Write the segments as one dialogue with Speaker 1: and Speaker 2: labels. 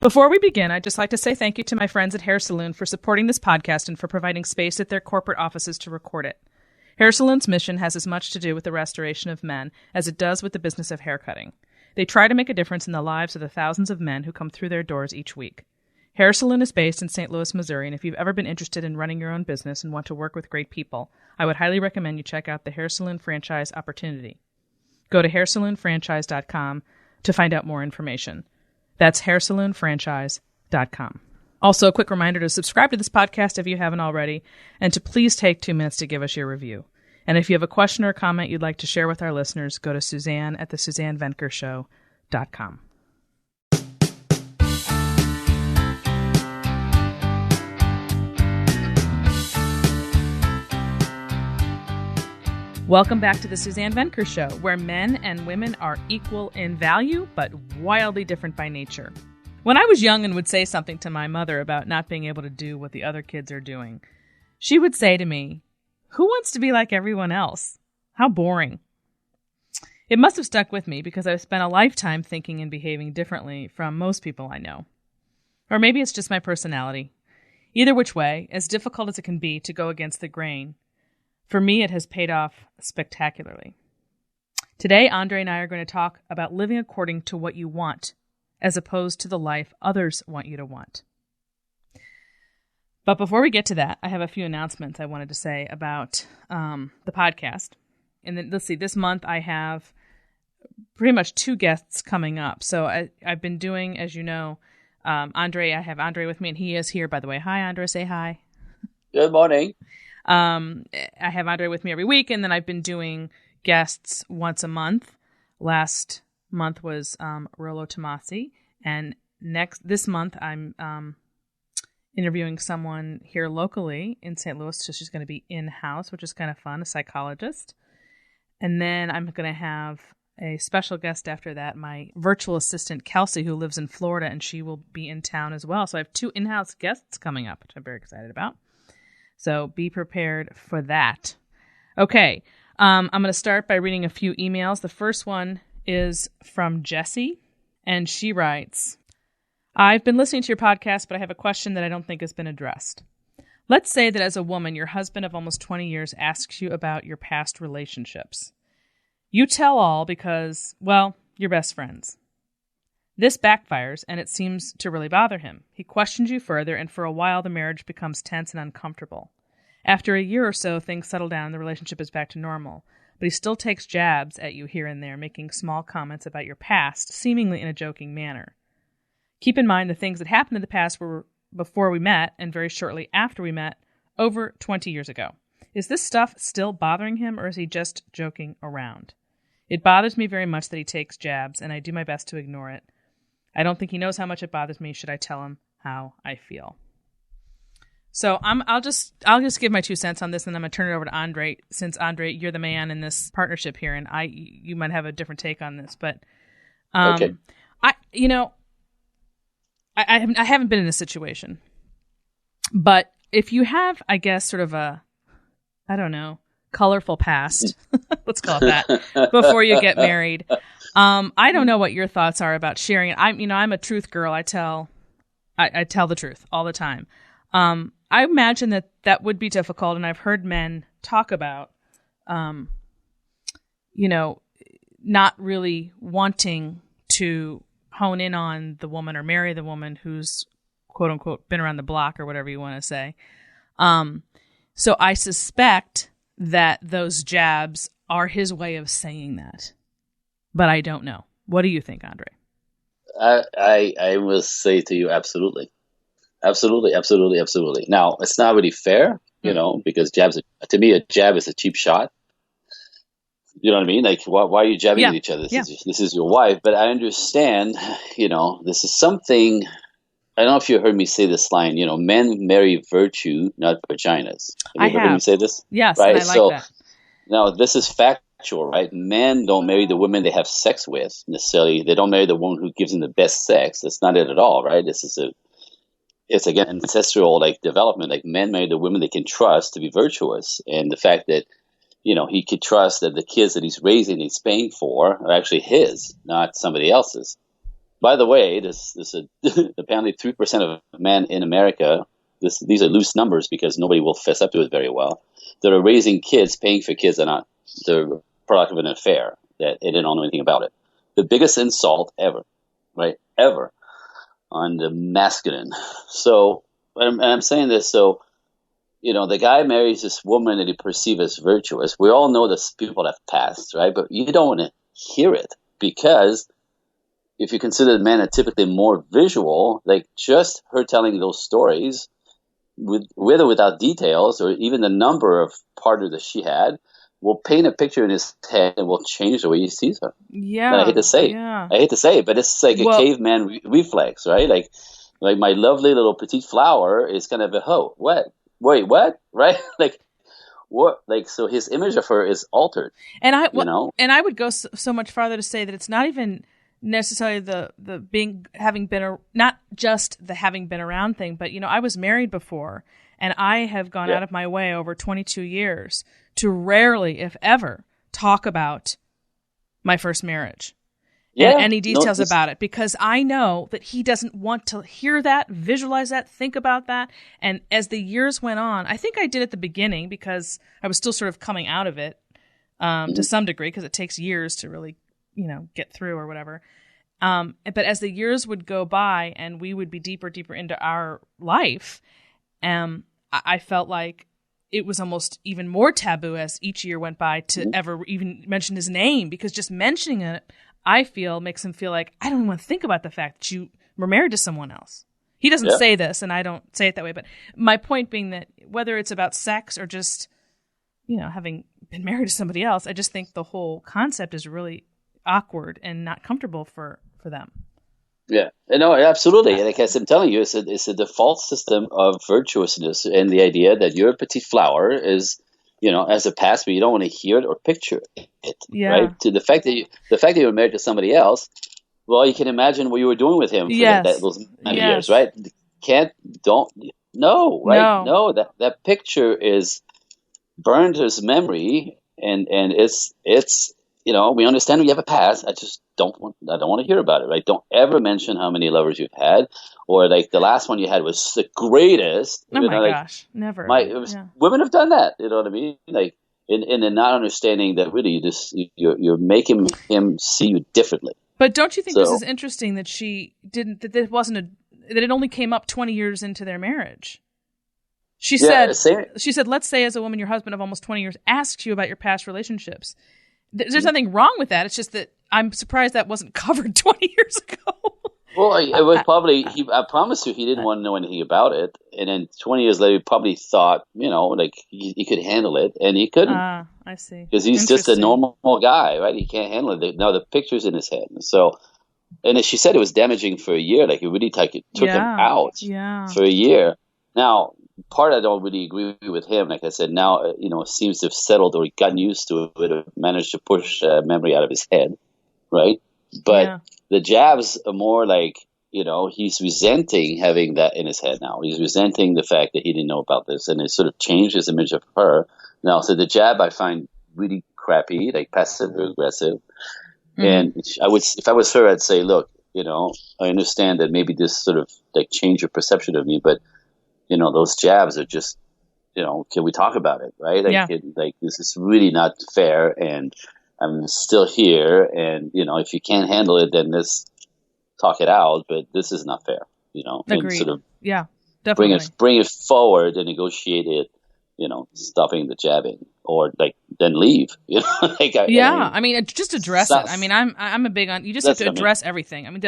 Speaker 1: Before we begin, I'd just like to say thank you to my friends at Hair Saloon for supporting this podcast and for providing space at their corporate offices to record it. Hair Saloon's mission has as much to do with the restoration of men as it does with the business of haircutting. They try to make a difference in the lives of the thousands of men who come through their doors each week. Hair Saloon is based in St. Louis, Missouri, and if you've ever been interested in running your own business and want to work with great people, I would highly recommend you check out the Hair Saloon franchise opportunity. Go to hairsaloonfranchise.com to find out more information. That's hairsaloonfranchise.com. Also, a quick reminder to subscribe to this podcast if you haven't already, and to please take 2 minutes to give us your review. And if you have a question or comment you'd like to share with our listeners, go to Suzanne at thesuzannevenkershow.com. Welcome back to the Suzanne Venker Show, where men and women are equal in value, but wildly different by nature. When I was young and would say something to my mother about not being able to do what the other kids are doing, she would say to me, "Who wants to be like everyone else? How boring." It must have stuck with me because I've spent a lifetime thinking and behaving differently from most people I know. Or maybe it's just my personality. Either which way, as difficult as it can be to go against the grain, for me, it has paid off spectacularly. Today, Andre and I are going to talk about living according to what you want, as opposed to the life others want you to want. But before we get to that, I have a few announcements I wanted to say about the podcast. And then, let's see, this month I have pretty much 2 guests coming up. So I've been doing, as you know, I have Andre with me, and he is here, by the way. Hi, Andre, say hi.
Speaker 2: Good morning.
Speaker 1: I have Andre with me every week, and then I've been doing guests once a month. Last month was Rollo Tomasi, and this month I'm interviewing someone here locally in St. Louis, so she's going to be in-house, which is kind of fun, a psychologist. And then I'm going to have a special guest after that, my virtual assistant, Kelsey, who lives in Florida, and she will be in town as well. So I have 2 in-house guests coming up, which I'm very excited about. So be prepared for that. Okay, I'm going to start by reading a few emails. The first one is from Jessie, and she writes, "I've been listening to your podcast, but I have a question that I don't think has been addressed. Let's say that as a woman, your husband of almost 20 years asks you about your past relationships. You tell all because, well, you're best friends. This backfires, and it seems to really bother him. He questions you further, and for a while the marriage becomes tense and uncomfortable. After a year or so, things settle down and the relationship is back to normal, but he still takes jabs at you here and there, making small comments about your past, seemingly in a joking manner. Keep in mind the things that happened in the past were before we met and very shortly after we met, over 20 years ago. Is this stuff still bothering him, or is he just joking around? It bothers me very much that he takes jabs, and I do my best to ignore it. I don't think he knows how much it bothers me. Should I tell him how I feel?" So I'll just give my 2 cents on this, and I'm going to turn it over to Andre, since Andre, you're the man in this partnership here, and you might have a different take on this. But
Speaker 2: Okay.
Speaker 1: I haven't been in this situation, but if you have, I guess, sort of a, I don't know, colorful past, let's call it that, before you get married. I don't know what your thoughts are about sharing it. I'm a truth girl. I tell the truth all the time. I imagine that would be difficult, and I've heard men talk about, not really wanting to hone in on the woman or marry the woman who's quote unquote been around the block or whatever you want to say. So I suspect that those jabs are his way of saying that. But I don't know. What do you think, Andre?
Speaker 2: I will say to you, absolutely. Absolutely, absolutely, absolutely. Now, it's not really fair, because to me, a jab is a cheap shot. You know what I mean? Like, why are you jabbing at each other? This is your wife. But I understand, this is something, I don't know if you heard me say this line, men marry virtue, not vaginas. Have you ever heard me say this?
Speaker 1: Yes,
Speaker 2: right?
Speaker 1: and I like that.
Speaker 2: Now, this is factual, right? Men don't marry the women they have sex with, necessarily. They don't marry the woman who gives them the best sex. That's not it at all, right? It's again, ancestral, development. Like, men marry the women they can trust to be virtuous. And the fact that, he could trust that the kids that he's raising, he's paying for, are actually his, not somebody else's. By the way, this apparently 3% of men in America. These are loose numbers because nobody will fess up to it very well. That are raising kids, paying for kids that are not the product of an affair that they didn't know anything about it. The biggest insult ever, right? Ever on the masculine. So, and I'm saying this so. The guy marries this woman that he perceives as virtuous. We all know that people have passed, right? But you don't want to hear it because if you consider men are typically more visual, like just her telling those stories, with or without details, or even the number of partners that she had, will paint a picture in his head and will change the way he sees her.
Speaker 1: Yeah.
Speaker 2: And I hate to say it, but it's like a caveman reflex, right? Like my lovely little petite flower is kind of a hoe. What? Wait, what? Right? Like what? Like so, his image of her is altered.
Speaker 1: And I would go so much farther to say that it's not even necessarily the having been not just the having been around thing, but I was married before, and I have gone out of my way over 22 years to rarely, if ever, talk about my first marriage. And any details about it, because I know that he doesn't want to hear that, visualize that, think about that. And as the years went on, I think I did at the beginning because I was still sort of coming out of it to some degree, because it takes years to really, get through or whatever. But as the years would go by and we would be deeper into our life, I felt like it was almost even more taboo as each year went by to ever even mention his name, because just mentioning it, I feel, makes him feel like I don't want to think about the fact that you were married to someone else. He doesn't say this, and I don't say it that way, but my point being that whether it's about sex or just, having been married to somebody else, I just think the whole concept is really awkward and not comfortable for them.
Speaker 2: Yeah, no, absolutely. Like as I'm telling you, it's a default system of virtuousness, and the idea that your petite flower is, as a past, but you don't want to hear it or picture it, right? To the fact that you were married to somebody else, well, you can imagine what you were doing with him for those many years, right? No, that picture is burned to his memory, and it's we understand we have a past. I don't want to hear about it, right? Don't ever mention how many lovers you've had, or like the last one you had was the greatest.
Speaker 1: Oh my gosh, never.
Speaker 2: Women have done that. You know what I mean? Like in the not understanding that really you're making him see you differently.
Speaker 1: But don't you think this is interesting that she didn't? That it only came up 20 years into their marriage. She said, let's say as a woman, your husband of almost 20 years asks you about your past relationships. There's nothing wrong with that. It's just that I'm surprised that wasn't covered 20 years ago.
Speaker 2: Well, it was probably, I promise you, he didn't want to know anything about it. And then 20 years later, he probably thought, like he could handle it, and he couldn't.
Speaker 1: I see.
Speaker 2: Because he's just a normal guy, right? He can't handle it. Now the picture's in his head. So, and as she said, it was damaging for a year. Like it really took him out for a year. Now, part I don't really agree with him. Like I said, now, it seems to have settled, or he gotten used to it, or managed to push memory out of his head, right? But the jabs are more like, he's resenting having that in his head now. He's resenting the fact that he didn't know about this, and it sort of changed his image of her. Now, so the jab I find really crappy, like passive aggressive. And if I was her, I'd say, look, I understand that maybe this sort of like changed your perception of me, but those jabs are just, can we talk about it, right? Like this is really not fair, and I'm still here, and if you can't handle it, then let's talk it out. But this is not fair,
Speaker 1: Agreed.
Speaker 2: And sort of
Speaker 1: definitely
Speaker 2: bring it forward and negotiate it, stopping the jabbing, or like then leave.
Speaker 1: I mean, just address it. I mean, I'm a big on. You just have to address everything. I mean,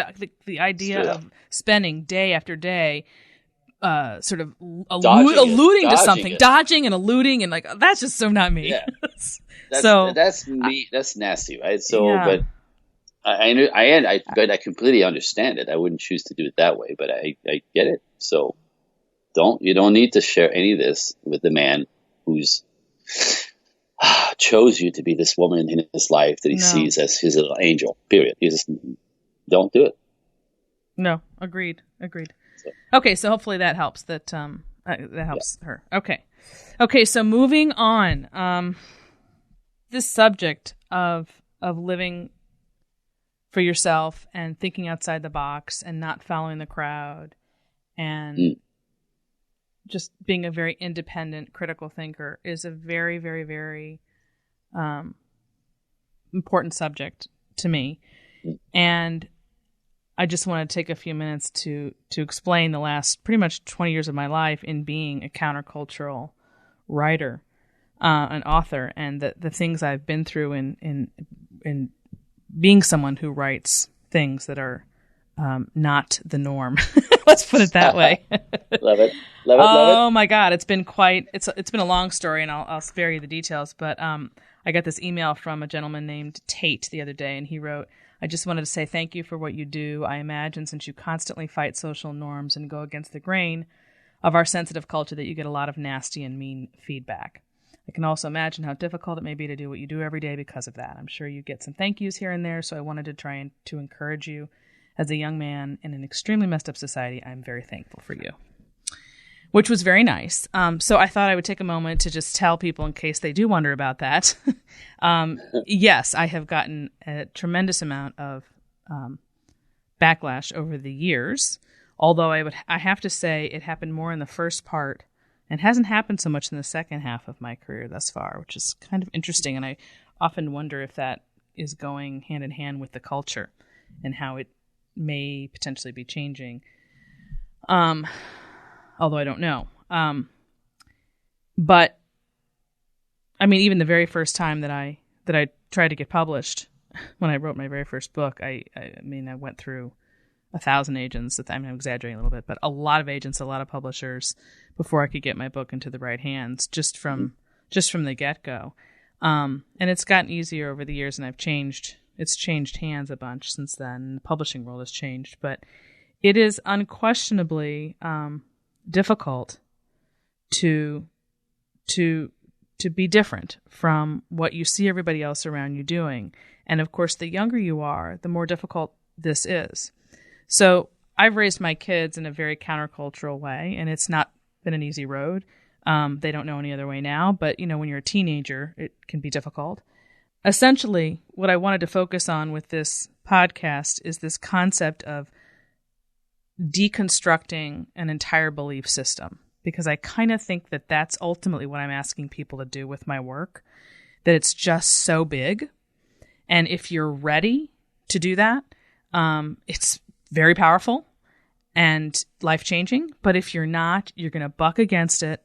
Speaker 1: the idea of spending day after day. Sort of alluding to something, dodging and alluding, and like that's just so not me.
Speaker 2: Yeah. That's me. That's nasty, right? So, but I completely understand it. I wouldn't choose to do it that way, but I get it. So, you don't need to share any of this with the man who's chose you to be this woman in his life that he sees as his little angel. Period. You just don't do it.
Speaker 1: No, agreed. Okay, so hopefully that helps. That helps her. Okay. So moving on, this subject of living for yourself and thinking outside the box and not following the crowd and just being a very independent, critical thinker is a very, very, very important subject to me. And I just want to take a few minutes to explain the last pretty much 20 years of my life in being a countercultural writer, an author, and the things I've been through in being someone who writes things that are not the norm. Let's put it that way.
Speaker 2: Love it.
Speaker 1: Oh my God, it's been a long story, and I'll spare you the details. But I got this email from a gentleman named Tate the other day, and he wrote, "I just wanted to say thank you for what you do. I imagine since you constantly fight social norms and go against the grain of our sensitive culture that you get a lot of nasty and mean feedback. I can also imagine how difficult it may be to do what you do every day because of that. I'm sure you get some thank yous here and there, so I wanted to try to encourage you. As a young man in an extremely messed up society, I'm very thankful for you." Which was very nice. So I thought I would take a moment to just tell people in case they do wonder about that. Yes, I have gotten a tremendous amount of backlash over the years, although I have to say it happened more in the first part and hasn't happened so much in the second half of my career thus far, which is kind of interesting. And I often wonder if that is going hand in hand with the culture and how it may potentially be changing. Although I don't know. But I mean, even the very first time that I tried to get published, when I wrote my very first book, I went through 1,000 agents. I'm exaggerating a little bit, but a lot of agents, a lot of publishers before I could get my book into the right hands, just from the get-go. And it's gotten easier over the years, and it's changed hands a bunch since then. The publishing world has changed, but it is unquestionably difficult to be different from what you see everybody else around you doing. And of course, the younger you are, the more difficult this is. So I've raised my kids in a very countercultural way, and it's not been an easy road. They don't know any other way now, but when you're a teenager, it can be difficult. Essentially, what I wanted to focus on with this podcast is this concept of deconstructing an entire belief system, because I kind of think that that's ultimately what I'm asking people to do with my work, that it's just so big. And if you're ready to do that, it's very powerful and life-changing. But if you're not, you're going to buck against it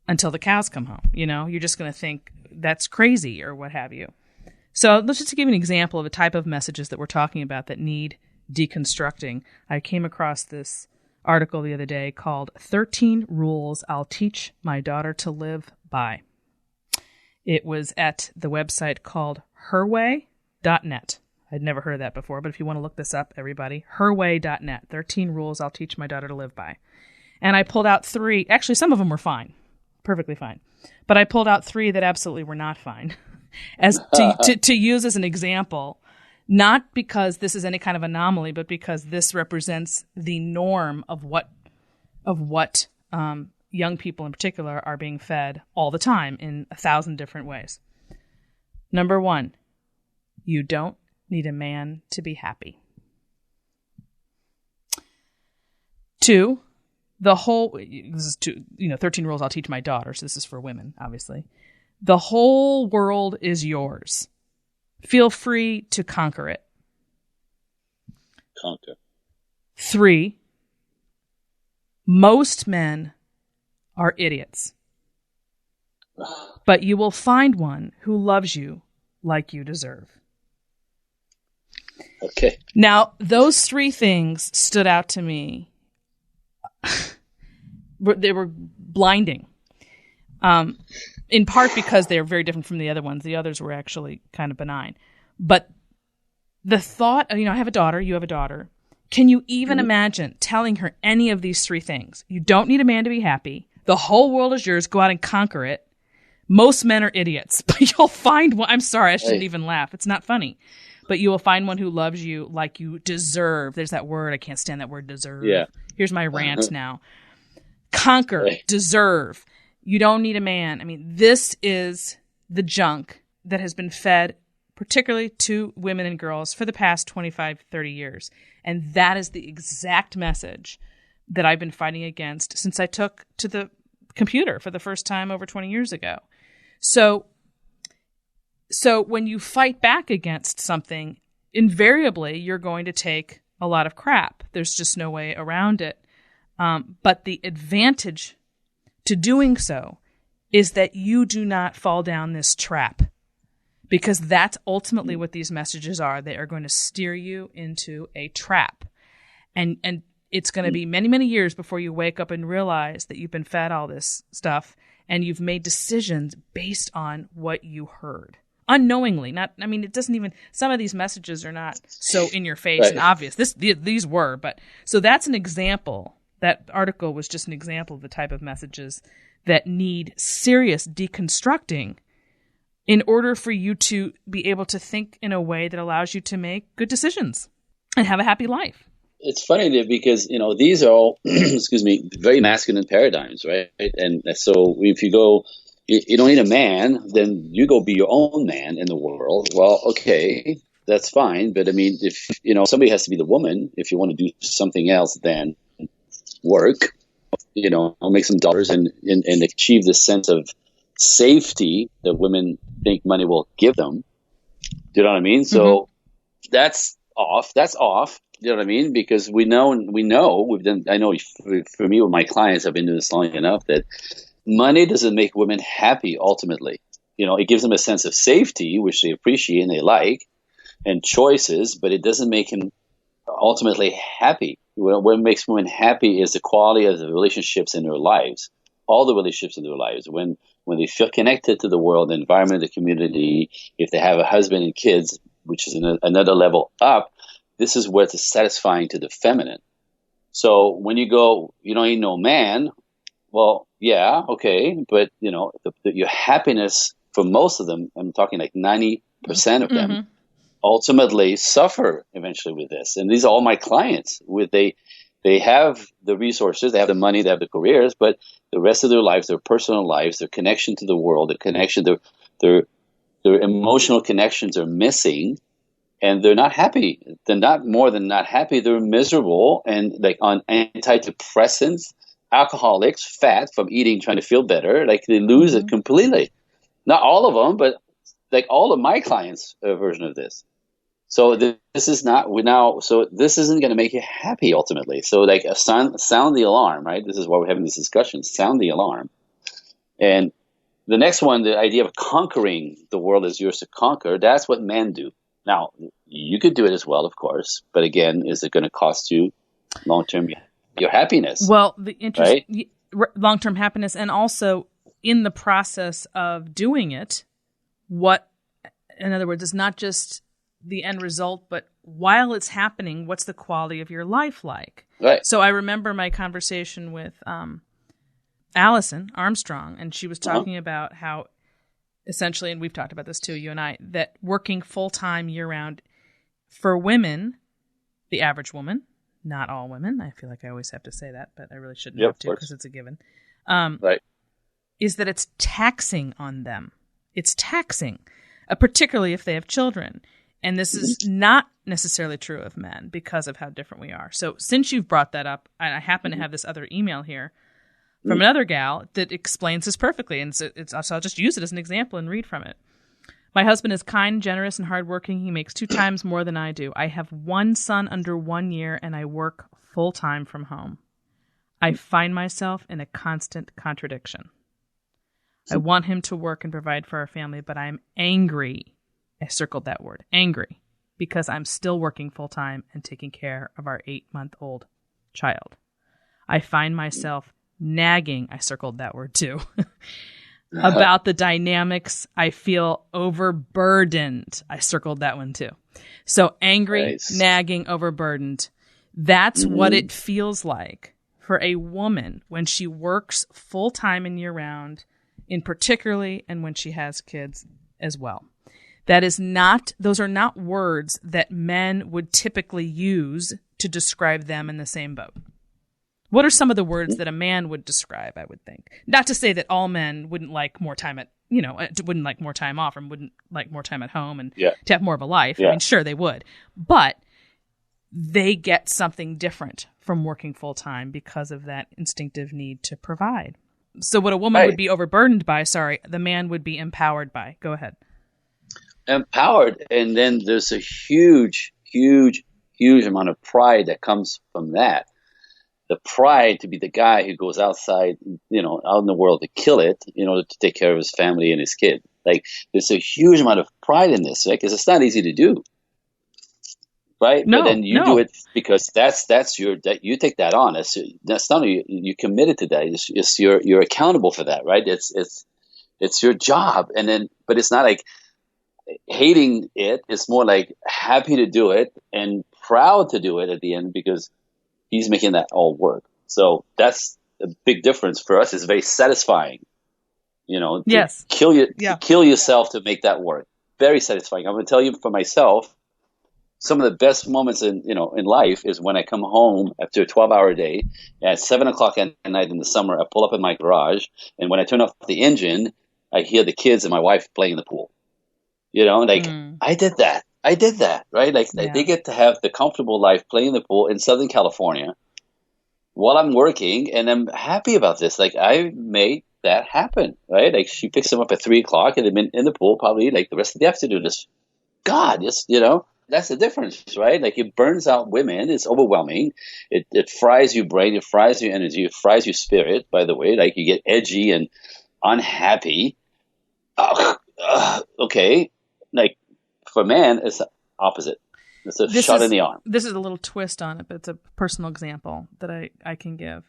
Speaker 1: until the cows come home. You're just going to think that's crazy or what have you. So let's just give you an example of a type of messages that we're talking about that need deconstructing. I came across this article the other day called 13 Rules I'll Teach My Daughter to Live By. It was at the website called herway.net. I'd never heard of that before, but if you want to look this up, everybody, herway.net, 13 Rules I'll Teach My Daughter to Live By. And I pulled out 3, actually some of them were fine, perfectly fine, but I pulled out 3 that absolutely were not fine, as to use as an example. Not because this is any kind of anomaly, but because this represents the norm of what young people in particular are being fed all the time in 1,000 different ways. Number 1, you don't need a man to be happy. 2, this is 13 rules I'll teach my daughter, so this is for women, obviously. The whole world is yours. Feel free to conquer it.
Speaker 2: Conquer.
Speaker 1: 3, most men are idiots, but you will find one who loves you like you deserve.
Speaker 2: Okay.
Speaker 1: Now, those 3 things stood out to me. They were blinding. In part because they're very different from the other ones. The others were actually kind of benign. But the thought, I have a daughter, you have a daughter. Can you even imagine telling her any of these 3 things? You don't need a man to be happy. The whole world is yours. Go out and conquer it. Most men are idiots, but you'll find one. I'm sorry, I shouldn't even laugh. It's not funny. But you will find one who loves you like you deserve. There's that word. I can't stand that word, deserve.
Speaker 2: Yeah.
Speaker 1: Here's my rant now. Conquer, deserve. You don't need a man. This is the junk that has been fed particularly to women and girls, for the past 25, 30 years. And that is the exact message that I've been fighting against since I took to the computer for the first time over 20 years ago. So when you fight back against something, invariably you're going to take a lot of crap. There's just no way around it. But the advantage to doing so is that you do not fall down this trap, because that's ultimately what these messages are. They are going to steer you into a trap. And it's going to be many, many years before you wake up and realize that you've been fed all this stuff and you've made decisions based on what you heard. Unknowingly. It doesn't even, some of these messages are not so in your face and obvious. These were, but so that's an example. That article was just an example of the type of messages that need serious deconstructing in order for you to be able to think in a way that allows you to make good decisions and have a happy life.
Speaker 2: It's funny because, these are all, very masculine paradigms, right? And so if you go, you don't need a man, then you go be your own man in the world. Well, okay, that's fine. But if, somebody has to be the woman, if you want to do something else than work, make some dollars and achieve this sense of safety that women think money will give them. Do you know what I mean? Mm-hmm. So that's off. You know what I mean? Because we know we've done. I know for me with my clients, I've been doing this long enough that money doesn't make women happy. Ultimately, it gives them a sense of safety, which they appreciate and they like, and choices, but it doesn't make them ultimately happy. What makes women happy is the quality of the relationships in their lives, all the relationships in their lives. When they feel connected to the world, the environment, the community, if they have a husband and kids, which is another level up, this is where it's satisfying to the feminine. So when you go, you don't need no man, well, yeah, okay, but your happiness for most of them, I'm talking like 90% of them, ultimately suffer eventually with this. And these are all my clients. They have the resources, they have the money, they have the careers, but the rest of their lives, their personal lives, their connection to the world, their emotional connections are missing, and they're not happy. They're not more than not happy. They're miserable and like on antidepressants, alcoholics, fat from eating, trying to feel better. Like they lose it completely. Not all of them, but like all of my clients' version of this. So this is not so this isn't going to make you happy ultimately. So like sound the alarm, right? This is why we're having this discussion. Sound the alarm. And the next one, the idea of conquering the world is yours to conquer. That's what men do. Now, you could do it as well, of course. But again, is it going to cost you long-term your happiness?
Speaker 1: Well, the interest, right? Long-term happiness, and also in the process of doing it, in other words, it's not just the end result, but while it's happening, what's the quality of your life like?
Speaker 2: Right.
Speaker 1: So I remember my conversation with Allison Armstrong, and she was talking about how essentially, and we've talked about this too, you and I, that working full-time year-round for women, the average woman, not all women, I feel like I always have to say that, but I really shouldn't have to because it's a given,
Speaker 2: right,
Speaker 1: is that it's taxing on them. It's taxing, particularly if they have children. And this is not necessarily true of men because of how different we are. So since you've brought that up, and I happen to have this other email here from another gal that explains this perfectly. And so I'll just use it as an example and read from it. My husband is kind, generous, and hardworking. He makes 2 times more than I do. I have 1 son under 1 year, and I work full-time from home. I find myself in a constant contradiction. I want him to work and provide for our family, but I'm angry. I circled that word, angry, because I'm still working full-time and taking care of our 8-month-old child. I find myself nagging, I circled that word too, about the dynamics. I feel overburdened. I circled that one too. So angry, nice. Nagging, overburdened. That's what it feels like for a woman when she works full-time and year-round, in particularly, and when she has kids as well. Those are not words that men would typically use to describe them in the same boat. What are some of the words that a man would describe, I would think? Not to say that all men wouldn't like more time wouldn't like more time off, or wouldn't like more time at home and to have more of a life. I mean, sure, they would. But they get something different from working full time because of that instinctive need to provide. So what a woman would be overburdened by, the man would be empowered by. Go ahead.
Speaker 2: Empowered. And then there's a huge, huge, huge amount of pride that comes from that. The pride to be the guy who goes outside, out in the world to kill it in order to take care of his family and his kid. Like, there's a huge amount of pride in this, right? Because it's not easy to do, right?
Speaker 1: No,
Speaker 2: but then you do it because you take that on. That's not only you committed to that. It's you're accountable for that, right? It's your job, but it's not like hating it. It's more like happy to do it and proud to do it at the end because he's making that all work. So that's a big difference for us. It's very satisfying, to kill yourself to make that work. Very satisfying. I'm going to tell you for myself, some of the best moments in life is when I come home after a 12-hour day at 7:00 at night in the summer. I pull up in my garage, and when I turn off the engine, I hear the kids and my wife playing in the pool. I did that, right? Like they get to have the comfortable life playing in the pool in Southern California while I'm working, and I'm happy about this. Like, I made that happen, right? Like, she picks them up at 3:00 and they've been in the pool probably like the rest of the afternoon. That's the difference, right? Like, it burns out women. It's overwhelming. It fries your brain. It fries your energy. It fries your spirit, by the way. Like, you get edgy and unhappy. Okay. Like, for man, it's the opposite. It's a shot in the arm.
Speaker 1: This is a little twist on it, but it's a personal example that I can give.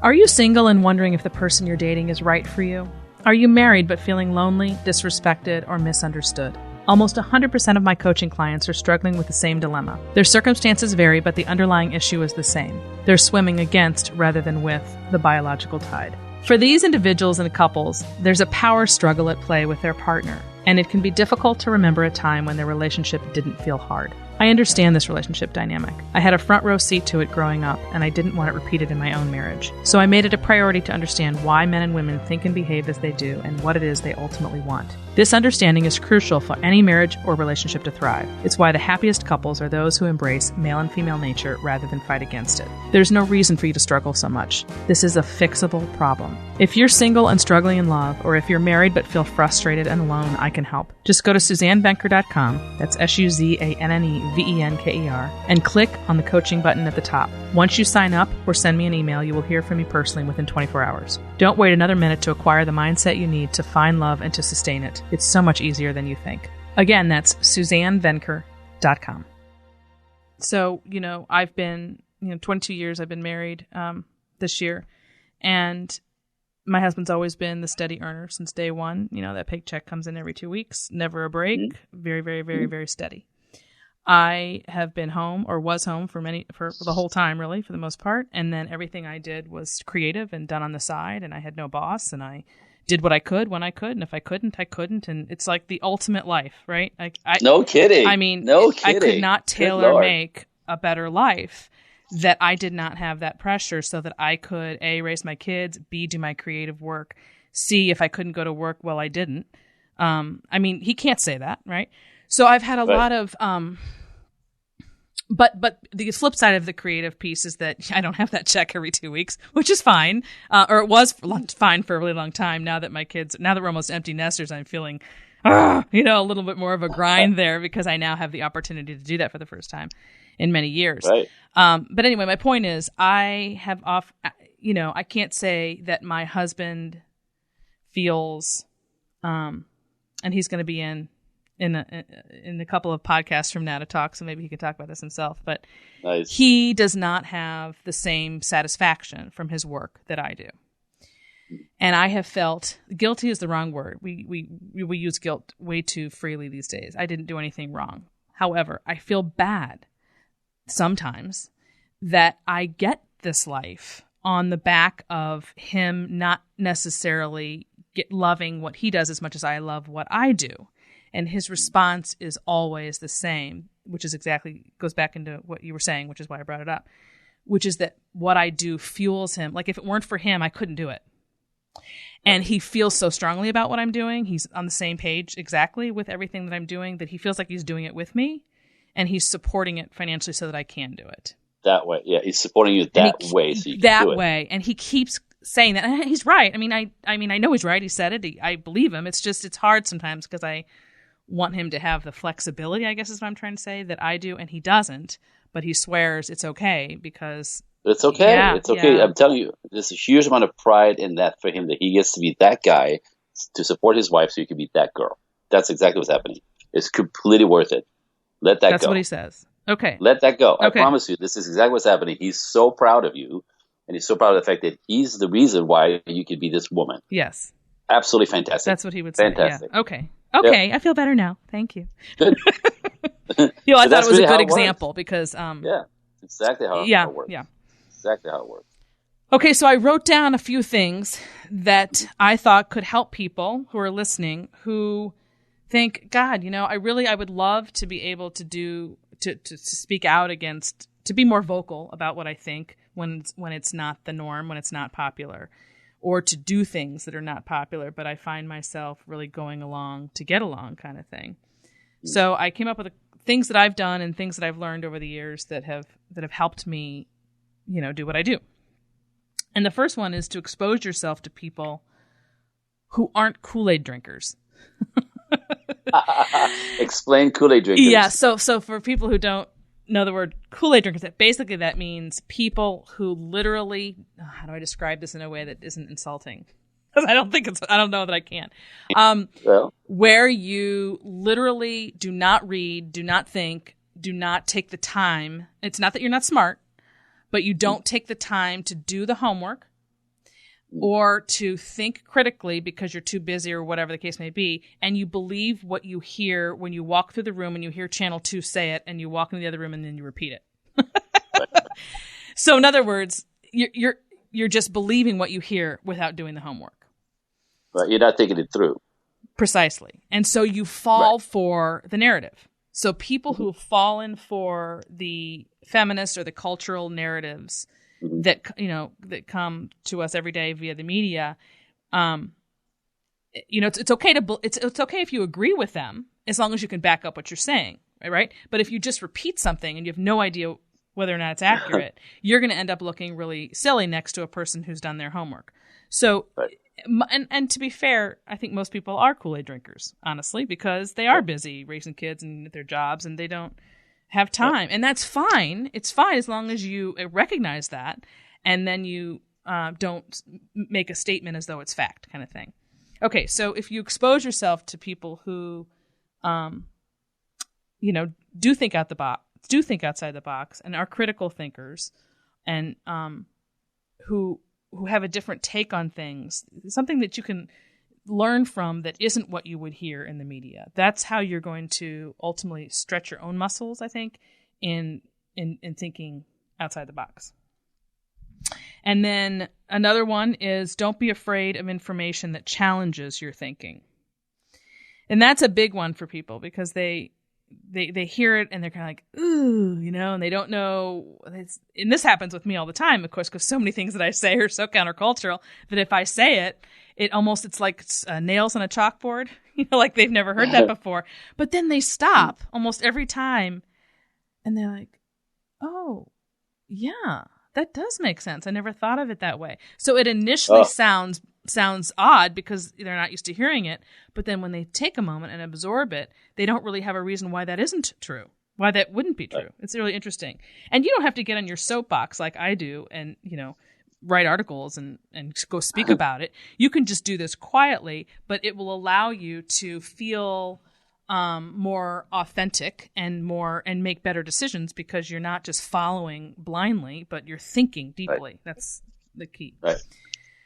Speaker 1: Are you single and wondering if the person you're dating is right for you? Are you married but feeling lonely, disrespected, or misunderstood? Almost 100% of my coaching clients are struggling with the same dilemma. Their circumstances vary, but the underlying issue is the same. They're swimming against rather than with the biological tide. For these individuals and couples, there's a power struggle at play with their partner, and it can be difficult to remember a time when their relationship didn't feel hard. I understand this relationship dynamic. I had a front row seat to it growing up, and I didn't want it repeated in my own marriage. So I made it a priority to understand why men and women think and behave as they do and what it is they ultimately want. This understanding is crucial for any marriage or relationship to thrive. It's why the happiest couples are those who embrace male and female nature rather than fight against it. There's no reason for you to struggle so much. This is a fixable problem. If you're single and struggling in love, or if you're married but feel frustrated and alone, I can help. Just go to SuzanneVenker.com, that's SuzanneVenker, and click on the coaching button at the top. Once you sign up or send me an email, you will hear from me personally within 24 hours. Don't wait another minute to acquire the mindset you need to find love and to sustain it. It's so much easier than you think. Again, that's SuzanneVenker.com. So, I've been, 22 years I've been married this year, and my husband's always been the steady earner since day one. That paycheck comes in every 2 weeks, never a break, very, very, very, very steady. I have been home, or was home for the whole time, really, for the most part. And then everything I did was creative and done on the side, and I had no boss, and I did what I could when I could, and if I couldn't, I couldn't. And it's like the ultimate life, right?
Speaker 2: No kidding.
Speaker 1: I mean,
Speaker 2: no kidding.
Speaker 1: I could not tailor make a better life that I did not have that pressure, so that I could A, raise my kids, B, do my creative work, C, if I couldn't go to work, well, I didn't. He can't say that, right? So I've had a lot of, but the flip side of the creative piece is that I don't have that check every 2 weeks, which is fine, or it was fine for a really long time. Now that we're almost empty nesters, I'm feeling, a little bit more of a grind there, because I now have the opportunity to do that for the first time in many years.
Speaker 2: Right.
Speaker 1: But anyway, my point is, I can't say that my husband feels, and he's going to be in a couple of podcasts from now to talk, so maybe he can talk about this himself. But nice. He does not have the same satisfaction from his work that I do, and I have felt guilty is the wrong word. We use guilt way too freely these days. I didn't do anything wrong. However, I feel bad sometimes that I get this life on the back of him not necessarily loving what he does as much as I love what I do. And his response is always the same, which is goes back into what you were saying, which is why I brought it up, which is that what I do fuels him. Like if it weren't for him, I couldn't do it. And he feels so strongly about what I'm doing. He's on the same page exactly with everything that I'm doing, that he feels like he's doing it with me, and he's supporting it financially so that I can do it.
Speaker 2: That way. Yeah, he's supporting you that way so you can
Speaker 1: that
Speaker 2: do it.
Speaker 1: way. And he keeps saying that. And he's right. I mean, I know he's right. He said it. I believe him. It's just, it's hard sometimes because I want him to have the flexibility, I guess is what I'm trying to say, that I do, and he doesn't. But he swears it's okay because...
Speaker 2: It's okay.
Speaker 1: Yeah,
Speaker 2: it's okay.
Speaker 1: yeah.
Speaker 2: I'm telling you, there's a huge amount of pride in that for him, that he gets to be that guy to support his wife so he can be that girl. That's exactly what's happening. It's completely worth it. Let that go.
Speaker 1: That's what he says. Okay.
Speaker 2: Let that go.
Speaker 1: Okay.
Speaker 2: I promise you, this is exactly what's happening. He's so proud of you, and he's so proud of the fact that he's the reason why you could be this woman.
Speaker 1: Yes.
Speaker 2: Absolutely fantastic.
Speaker 1: That's what he would say.
Speaker 2: Fantastic.
Speaker 1: Yeah. Okay. Okay. Yep. I feel better now. Thank you.
Speaker 2: Good.
Speaker 1: I thought it was
Speaker 2: really
Speaker 1: a good
Speaker 2: how it
Speaker 1: example
Speaker 2: works.
Speaker 1: because
Speaker 2: Yeah, exactly how it works.
Speaker 1: Yeah.
Speaker 2: Exactly how it works.
Speaker 1: Okay, so I wrote down a few things that I thought could help people who are listening who think, God, I would love to be able to speak out against, to be more vocal about what I think when it's not the norm, when it's not popular, or to do things that are not popular, but I find myself really going along to get along kind of thing. So I came up with things that I've done and things that I've learned over the years that have helped me, do what I do. And the first one is to expose yourself to people who aren't Kool-Aid drinkers.
Speaker 2: Explain Kool-Aid drinkers.
Speaker 1: Yeah, so for people who don't know the word Kool-Aid drinkers, that means people who literally, how do I describe this in a way that isn't insulting? Because I don't know that I can. Where you literally do not read, do not think, do not take the time. It's not that you're not smart, but you don't take the time to do the homework or to think critically because you're too busy or whatever the case may be, and you believe what you hear when you walk through the room and you hear Channel 2 say it, and you walk into the other room and then you repeat it. So in other words, you're just believing what you hear without doing the homework.
Speaker 2: Right, you're not thinking it through.
Speaker 1: Precisely. And so you fall for the narrative. So people who have fallen for the feminist or the cultural narratives that come to us every day via the media, it's okay it's okay if you agree with them as long as you can back up what you're saying, right? But if you just repeat something and you have no idea whether or not it's accurate, you're going to end up looking really silly next to a person who's done their homework. So, and to be fair, I think most people are Kool-Aid drinkers, honestly, because they are busy raising kids and their jobs, and they don't have time. And that's fine. It's fine as long as you recognize that, and then you don't make a statement as though it's fact, kind of thing. Okay, so if you expose yourself to people who, do think outside the box, and are critical thinkers, and who have a different take on things, something that you can learn from that isn't what you would hear in the media. That's how you're going to ultimately stretch your own muscles, I think, in thinking outside the box. And then another one is don't be afraid of information that challenges your thinking. And that's a big one for people because they hear it and they're kind of like, ooh, and they don't know. And this happens with me all the time, of course, because so many things that I say are so countercultural that if I say it, it's like nails on a chalkboard, like they've never heard that before. But then they stop almost every time and they're like, oh, yeah, that does make sense. I never thought of it that way. So it initially sounds odd because they're not used to hearing it. But then when they take a moment and absorb it, they don't really have a reason why that isn't true, why that wouldn't be true. It's really interesting. And you don't have to get on your soapbox like I do and, write articles and go speak about it. You can just do this quietly, but it will allow you to feel more authentic and make better decisions because you're not just following blindly, but you're thinking deeply. Right. That's the key.
Speaker 2: Right.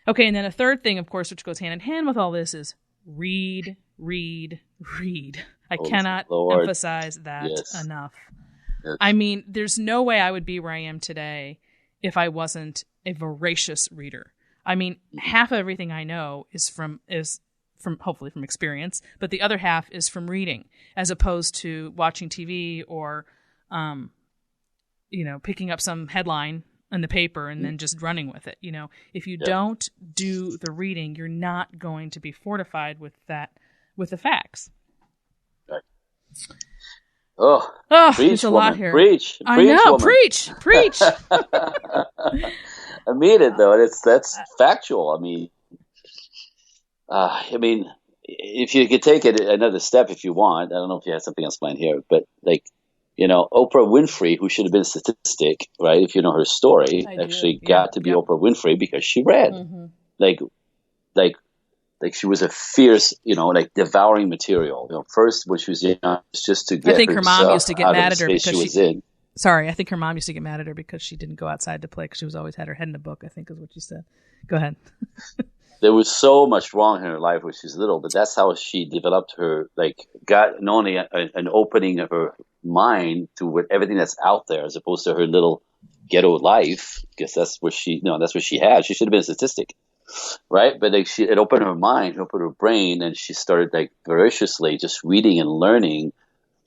Speaker 1: Okay, and then a third thing, of course, which goes hand in hand with all this is read. I cannot emphasize that enough. Yes. I mean, there's no way I would be where I am today if I wasn't a voracious reader. I mean, half of everything I know is from hopefully from experience, but the other half is from reading, as opposed to watching TV or, picking up some headline in the paper and then just running with it. If you don't do the reading, you're not going to be fortified with the facts.
Speaker 2: Right. Oh, preach,
Speaker 1: there's a
Speaker 2: woman.
Speaker 1: lot here.
Speaker 2: Preach,
Speaker 1: I know,
Speaker 2: woman.
Speaker 1: preach.
Speaker 2: I mean it though. That's factual. I mean, if you could take it another step, if you want. I don't know if you have something else planned here, but Oprah Winfrey, who should have been a statistic, right? If you know her story, got to be Oprah Winfrey because she read. Mm-hmm. Like she was a fierce, devouring material. First, when she was young, it's just to get.
Speaker 1: I think her mom used to get mad at her because
Speaker 2: she was in.
Speaker 1: Sorry, I think her mom used to get mad at her because she didn't go outside to play because she was always had her head in a book, I think is what you said. Go ahead.
Speaker 2: There was so much wrong in her life when she was little, but that's how she developed her, got not only an opening of her mind to everything that's out there as opposed to her little ghetto life, because that's what she had. She should have been a statistic, right? But it opened her mind, opened her brain, and she started voraciously just reading and learning,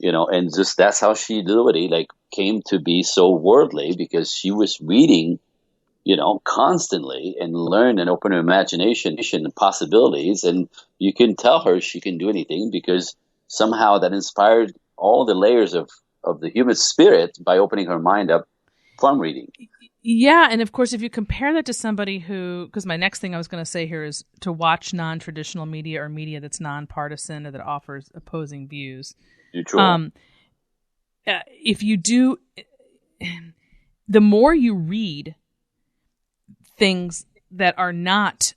Speaker 2: and just that's how she literally came to be so worldly because she was reading, constantly and learn and open her imagination and possibilities. And you can tell her she can do anything because somehow that inspired all the layers of the human spirit by opening her mind up from reading.
Speaker 1: Yeah. And of course, if you compare that to somebody because my next thing I was going to say here is to watch non-traditional media or media that's nonpartisan or that offers opposing views.
Speaker 2: Neutral.
Speaker 1: If you do, the more you read things that are not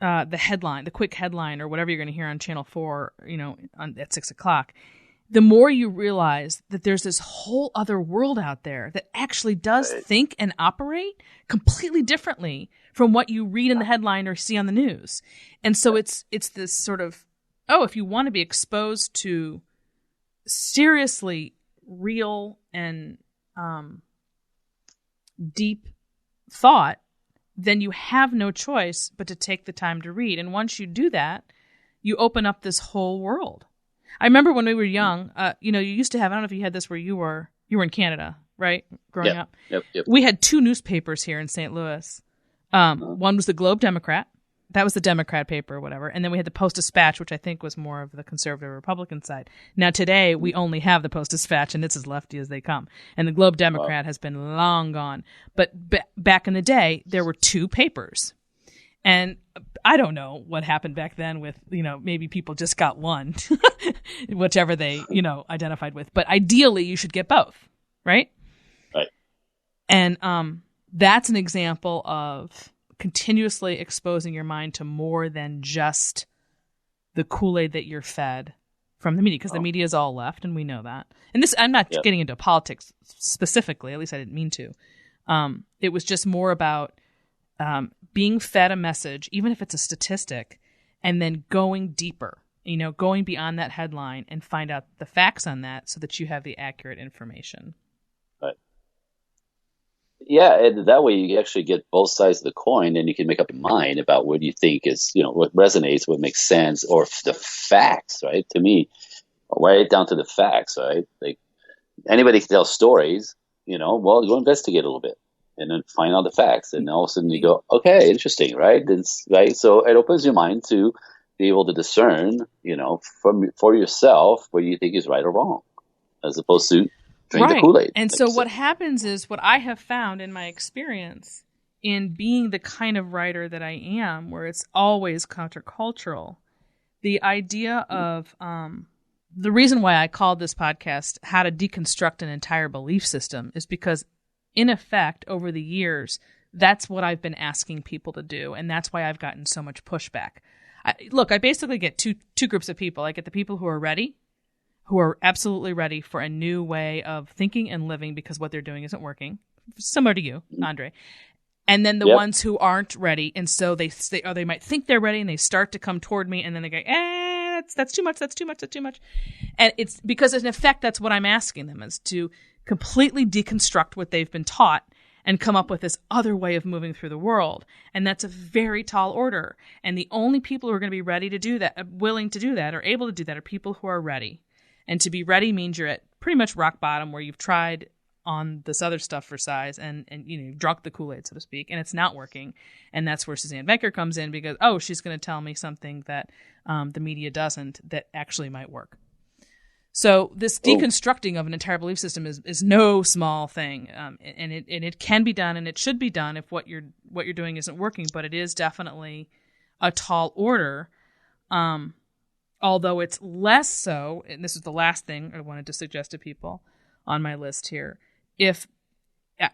Speaker 1: the quick headline or whatever you're going to hear on Channel 4, at 6 o'clock, the more you realize that there's this whole other world out there that actually does think and operate completely differently from what you read in the headline or see on the news. And so it's this sort of, if you want to be exposed to seriously real and deep thought, then you have no choice but to take the time to read. And once you do that, you open up this whole world. I remember when we were young, you used to have, I don't know if you had this where you were in Canada, right? Growing up.
Speaker 2: Yep.
Speaker 1: We had 2 newspapers here in St. Louis. One was the Globe Democrat. That was the Democrat paper or whatever. And then we had the Post-Dispatch, which I think was more of the conservative Republican side. Now today, we only have the Post-Dispatch, and it's as lefty as they come. And the Globe Democrat has been long gone. But back in the day, there were 2 papers. And I don't know what happened back then with, maybe people just got one, whichever they, identified with. But ideally, you should get both, right?
Speaker 2: Right.
Speaker 1: And that's an example of continuously exposing your mind to more than just the Kool-Aid that you're fed from the media, because the media is all left, and we know that. And this, I'm not getting into politics specifically, at least I didn't mean to. It was just more about being fed a message, even if it's a statistic, and then going deeper, going beyond that headline and find out the facts on that so that you have the accurate information.
Speaker 2: Right. Yeah, and that way you actually get both sides of the coin, and you can make up your mind about what you think is, what resonates, what makes sense, or the facts, right? To me, right down to the facts, right? Anybody can tell stories, go investigate a little bit and then find out the facts. And all of a sudden you go, okay, interesting, right? Right. So it opens your mind to be able to discern, for yourself what you think is right or wrong, as opposed to drink the Kool-Aid.
Speaker 1: And so what happens is, what I have found in my experience in being the kind of writer that I am, where it's always countercultural, the idea of the reason why I called this podcast How to Deconstruct an Entire Belief System is because, in effect, over the years, that's what I've been asking people to do, and that's why I've gotten so much pushback. I basically get two groups of people. I get the people who are ready, who are absolutely ready for a new way of thinking and living because what they're doing isn't working, similar to you, Andre. And then the ones who aren't ready, and so they might think they're ready, and they start to come toward me, and then they go, that's too much, that's too much, that's too much. And it's because, in effect, that's what I'm asking them, is to completely deconstruct what they've been taught and come up with this other way of moving through the world. And that's a very tall order. And the only people who are going to be ready to do that, willing to do that, or able to do that, are people who are ready. And to be ready means you're at pretty much rock bottom, where you've tried on this other stuff for size and you've drunk the Kool-Aid, so to speak, and it's not working. And that's where Suzanne Venker comes in because, she's going to tell me something that the media doesn't that actually might work. So this deconstructing of an entire belief system is no small thing, and it can be done, and it should be done if what you're doing isn't working. But it is definitely a tall order, although it's less so. And this is the last thing I wanted to suggest to people on my list here. If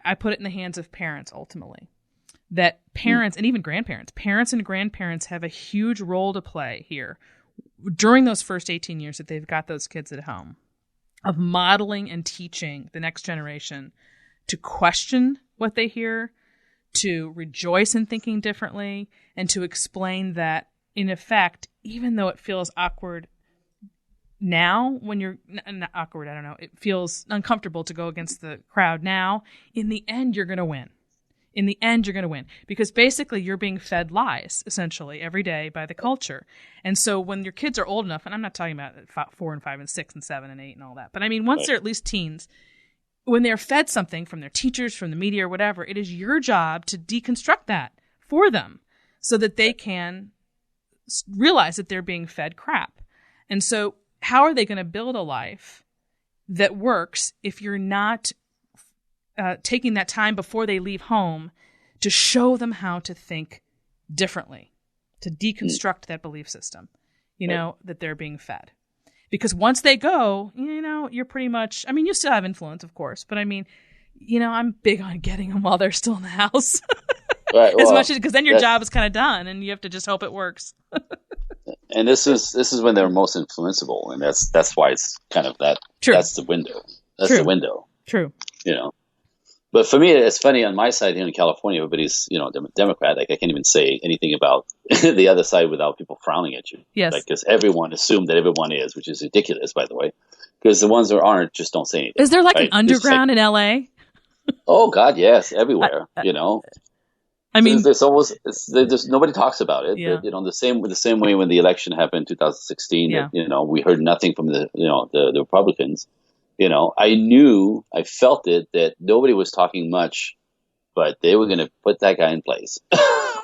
Speaker 1: I put it in the hands of parents, ultimately, that parents and even parents and grandparents have a huge role to play here during those first 18 years that they've got those kids at home, of modeling and teaching the next generation to question what they hear, to rejoice in thinking differently, and to explain that, in effect, even though it feels awkward now, when you're not awkward, I don't know, it feels uncomfortable to go against the crowd now, in the end, you're going to win. In the end, you're going to win because basically you're being fed lies essentially every day by the culture. And so when your kids are old enough, and I'm not talking about 4 and 5 and 6 and 7 and 8 and all that, but I mean, once they're at least teens, when they're fed something from their teachers, from the media or whatever, it is your job to deconstruct that for them so that they can realize that they're being fed crap. And so how are they going to build a life that works if you're not taking that time before they leave home to show them how to think differently, to deconstruct that belief system, that they're being fed. Because once they go, you're pretty much, I mean, you still have influence, of course, but I mean, I'm big on getting them while they're still in the house.
Speaker 2: Right.
Speaker 1: As much as, because then your job is kind of done and you have to just hope it works.
Speaker 2: And this is when they're most influenceable. And that's why it's kind of that.
Speaker 1: True.
Speaker 2: That's the window. The window.
Speaker 1: True.
Speaker 2: But for me, it's funny on my side here in California, everybody's, Democrat. Like I can't even say anything about the other side without people frowning at you.
Speaker 1: Yes.
Speaker 2: Because everyone assumed that everyone is, which is ridiculous, by the way. Because the ones that aren't just don't say anything.
Speaker 1: Is there an underground in LA?
Speaker 2: Oh God, yes, everywhere. I mean, there's nobody talks about it.
Speaker 1: Yeah.
Speaker 2: The same way when the election happened in 2016,
Speaker 1: yeah.
Speaker 2: We heard nothing from the Republicans. I felt it that nobody was talking much, but they were going to put that guy in place.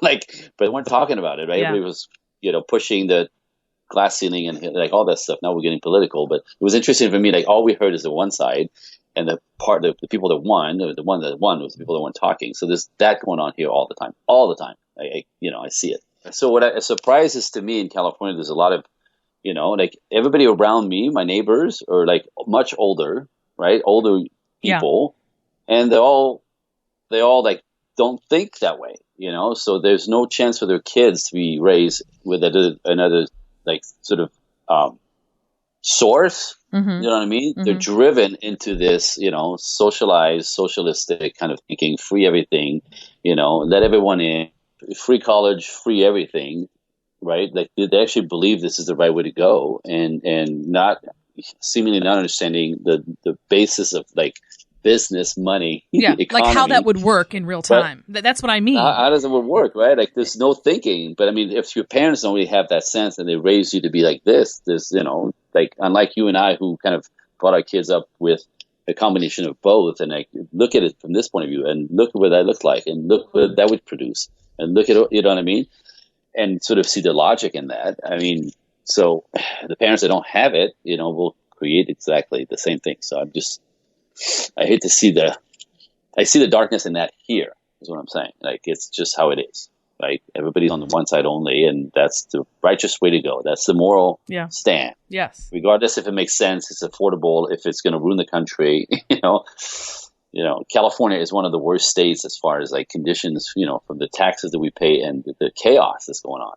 Speaker 2: But they weren't talking about it, right?
Speaker 1: Yeah.
Speaker 2: Everybody was, pushing the glass ceiling and all that stuff. Now we're getting political, but it was interesting for me. All we heard is the one side, and the people that won, the one that won was the people that weren't talking. So there's that going on here all the time. I see it. So what surprises to me in California, there's a lot of, everybody around me, my neighbors are much older, right? Older people. Yeah. And they all don't think that way, so there's no chance for their kids to be raised with another sort of, source. Mm-hmm. You know what I mean? Mm-hmm. They're driven into this, socialized, socialistic kind of thinking, free everything, let everyone in, free college, free everything. Right? They actually believe this is the right way to go and not seemingly not understanding the basis of business, money, economy.
Speaker 1: How that would work in real time. But that's what I mean.
Speaker 2: How does it work, right? There's no thinking. But I mean, if your parents don't really have that sense and they raise you to be like this, unlike you and I who kind of brought our kids up with a combination of both and look at it from this point of view and look at what that looked like and look what that would produce and look at it, you know what I mean? And sort of see the logic in that. I mean, so the parents that don't have it, will create exactly the same thing. So I hate to see I see the darkness in that here, is what I'm saying. It's just how it is. Everybody's on the one side only, and that's the righteous way to go. That's the moral stand.
Speaker 1: Yes.
Speaker 2: Regardless if it makes sense, it's affordable, if it's going to ruin the country, California is one of the worst states as far as conditions, from the taxes that we pay and the chaos that's going on,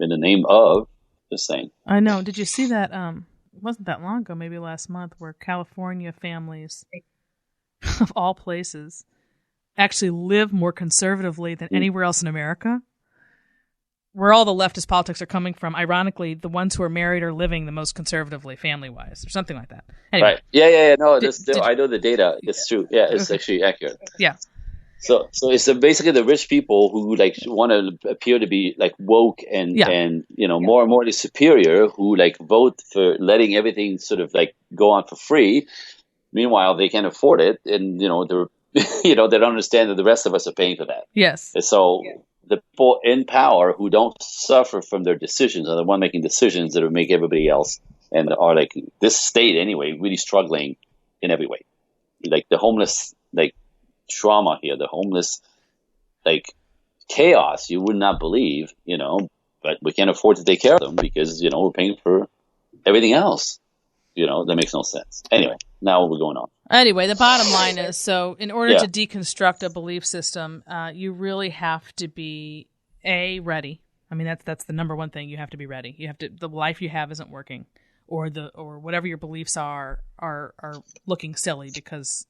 Speaker 2: in the name of this thing.
Speaker 1: I know. Did you see that? It wasn't that long ago, maybe last month, where California families of all places actually live more conservatively than anywhere else in America. Where all the leftist politics are coming from, ironically, the ones who are married are living the most conservatively, family-wise, or something like that. Anyway.
Speaker 2: Right. Yeah. No, I know the data. It's true. Yeah, it's actually accurate.
Speaker 1: Yeah.
Speaker 2: So it's basically the rich people who want to appear to be woke and more and more superior, who vote for letting everything sort of go on for free. Meanwhile, they can't afford it, and they're they don't understand that the rest of us are paying for that.
Speaker 1: Yes.
Speaker 2: And so the people in power who don't suffer from their decisions are the one making decisions that will make everybody else and are like this state anyway really struggling in every way. Like the homeless, like trauma here, the homeless, like chaos you would not believe, but we can't afford to take care of them because we're paying for everything else. That makes no sense. Anyway, now we're going on.
Speaker 1: Anyway, the bottom line is, so in order to deconstruct a belief system, you really have to be ready. I mean, that's the number one thing. You have to be ready. You have to. The life you have isn't working, or whatever your beliefs are looking silly because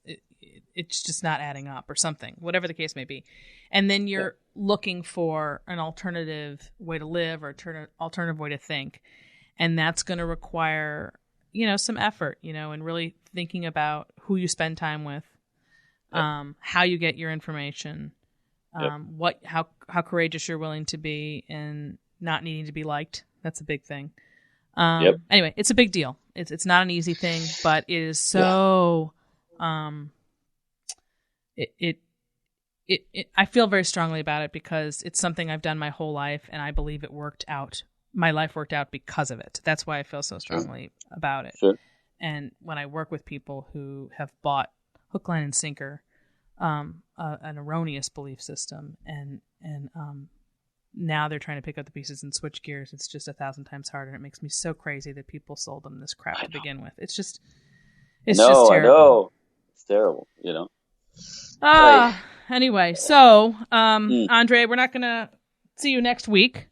Speaker 1: it's just not adding up or something. Whatever the case may be, and then you're looking for an alternative way to live or alternative way to think, and that's going to require some effort, and really thinking about who you spend time with, how you get your information, how courageous you're willing to be in not needing to be liked. That's a big thing. Anyway, it's a big deal. It's not an easy thing, but it is so, I feel very strongly about it because it's something I've done my whole life, and I believe it worked out. My life worked out because of it. That's why I feel so strongly about it.
Speaker 2: Sure.
Speaker 1: And when I work with people who have bought hook, line, and sinker, an erroneous belief system, and now they're trying to pick up the pieces and switch gears, it's just 1,000 times harder. And it makes me so crazy that people sold them this crap to begin with. It's just terrible.
Speaker 2: I know. It's terrible,
Speaker 1: Anyway, so, Andre, we're not going to see you next week.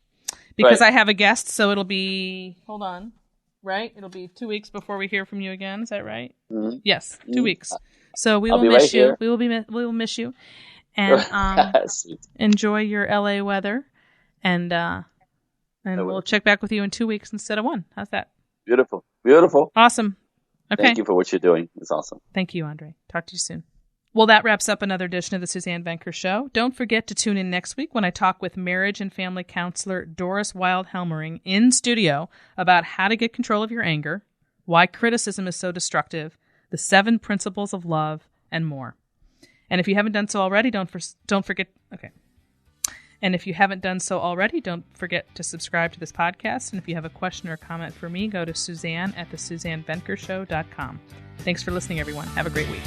Speaker 1: Because I have a guest, so it'll be, hold on, right? It'll be 2 weeks before we hear from you again. Is that right?
Speaker 2: Mm-hmm.
Speaker 1: Yes, 2 weeks. So we will miss you. We will miss you. And enjoy your LA weather. And we'll check back with you in 2 weeks instead of 1. How's that?
Speaker 2: Beautiful. Beautiful.
Speaker 1: Awesome. Okay.
Speaker 2: Thank you for what you're doing. It's awesome.
Speaker 1: Thank you, Andre. Talk to you soon. Well, that wraps up another edition of the Suzanne Venker Show. Don't forget to tune in next week when I talk with marriage and family counselor Doris Wild-Helmering in studio about how to get control of your anger, why criticism is so destructive, the 7 principles of love, and more. And if you haven't done so already, don't forget. Okay. And if you haven't done so already, don't forget to subscribe to this podcast. And if you have a question or comment for me, go to Suzanne at thesuzannevenkershow.com. Thanks for listening, everyone. Have a great week.